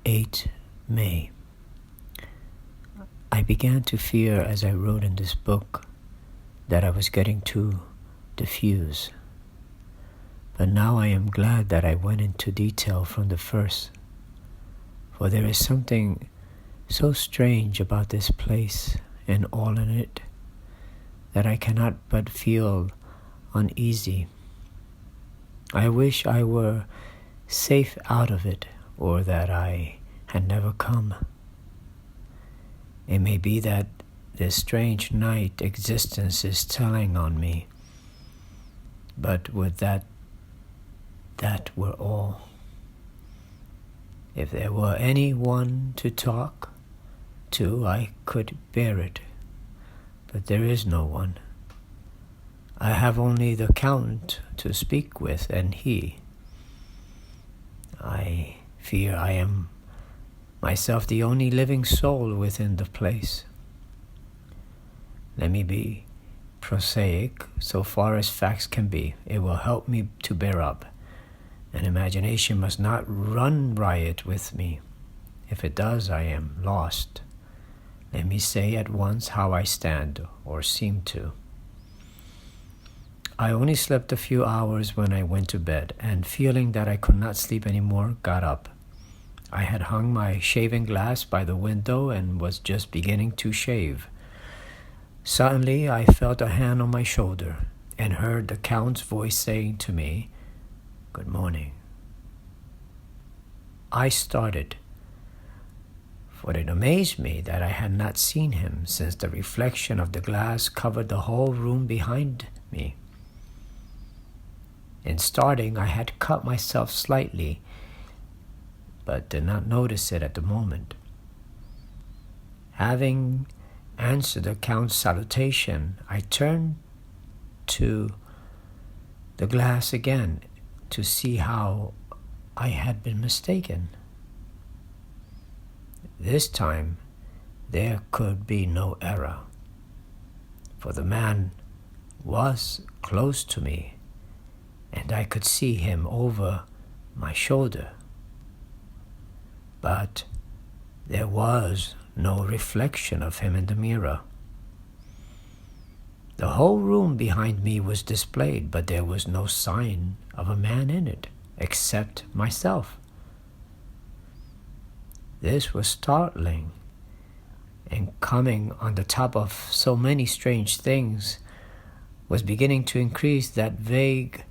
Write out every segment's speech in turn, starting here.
8 May. I began to fear as I wrote in this book that I was getting too diffuse. But now I am glad that I went into detail from the first, for there is something so strange about this place and all in it that I cannot but feel uneasy. I wish I were safe out of it, or that I had never come. It may be that this strange night existence is telling on me, but would that were all. If there were anyone to talk to, I could bear it, but there is no one. I have only the Count to speak with, and he. I fear I am myself the only living soul within the place. Let me be prosaic so far as facts can be. It will help me to bear up, and imagination must not run riot with me. If it does, I am lost. Let me say at once how I stand, or seem to. I only slept a few hours when I went to bed, and feeling that I could not sleep any more, got up. I had hung my shaving glass by the window and was just beginning to shave. Suddenly I felt a hand on my shoulder and heard the Count's voice saying to me, "Good morning." I started, for it amazed me that I had not seen him since the reflection of the glass covered the whole room behind me. In starting, I had cut myself slightly, but did not notice it at the moment. Having answered the Count's salutation, I turned to the glass again to see how I had been mistaken. This time, there could be no error, for the man was close to me, and I could see him over my shoulder. But there was no reflection of him in the mirror. The whole room behind me was displayed, but there was no sign of a man in it, except myself. This was startling, and coming on the top of so many strange things, was beginning to increase that vague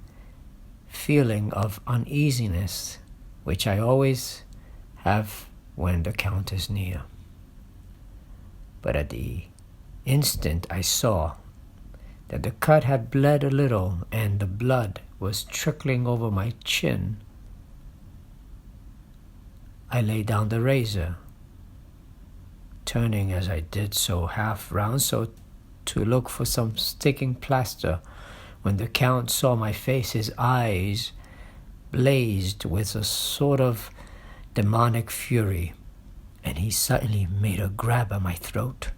feeling of uneasiness which I always have when the Count is near. But at the instant I saw that the cut had bled a little and the blood was trickling over my chin, I laid down the razor, turning as I did so half round so to look for some sticking plaster. When the Count saw my face, his eyes blazed with a sort of demonic fury, and he suddenly made a grab at my throat.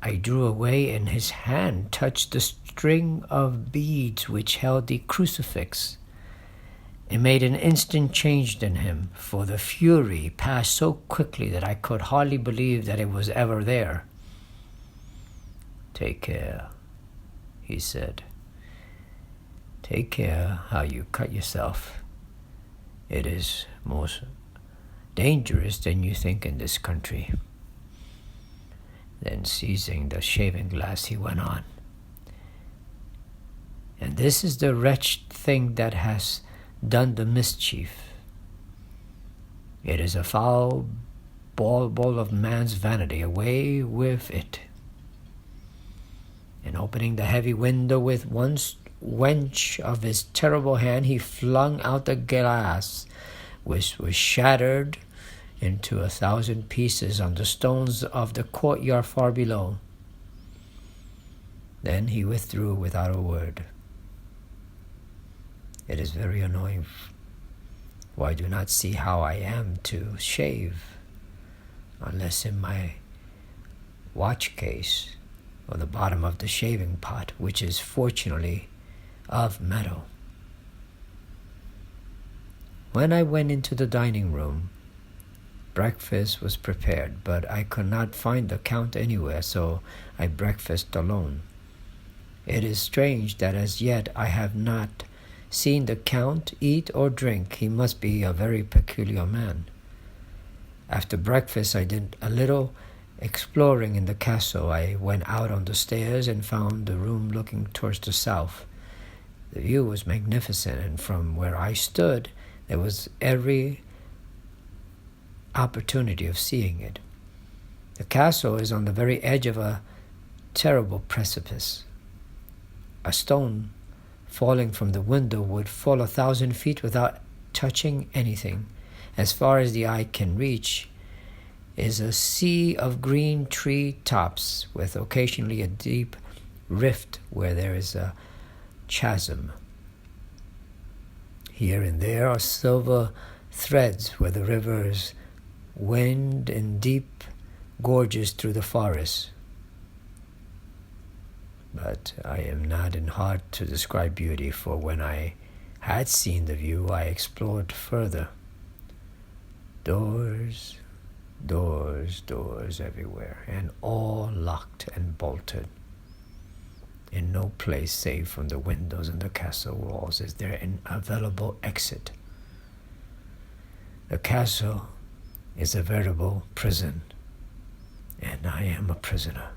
I drew away, and his hand touched the string of beads which held the crucifix. It made an instant change in him, for the fury passed so quickly that I could hardly believe that it was ever there. "Take care," he said. "Take care how you cut yourself. It is most dangerous than you think in this country." Then seizing the shaving glass, he went on. "And this is the wretched thing that has done the mischief. It is a foul bauble of man's vanity. Away with it." And opening the heavy window with one wrench of his terrible hand, he flung out the glass, which was shattered into 1,000 pieces on the stones of the courtyard far below. Then he withdrew without a word. It is very annoying, for I do not see how I am to shave, unless in my watch case or the bottom of the shaving pot, which is fortunately of metal. When I went into the dining room, breakfast was prepared, but I could not find the Count anywhere, so I breakfasted alone. It is strange that as yet I have not seen the Count eat or drink. He must be a very peculiar man. After breakfast, I did a little exploring in the castle. I went out on the stairs and found the room looking towards the south. The view was magnificent, and from where I stood, there was every opportunity of seeing it. The castle is on the very edge of a terrible precipice. A stone falling from the window would fall 1,000 feet without touching anything. As far as the eye can reach is a sea of green tree tops, with occasionally a deep rift where there is a chasm. Here and there are silver threads where the rivers wind in deep gorges through the forest. But I am not in heart to describe beauty, for when I had seen the view, I explored further. Doors, doors, doors everywhere, and all locked and bolted. In no place save from the windows and the castle walls is there an available exit. The castle is a veritable prison, and I am a prisoner.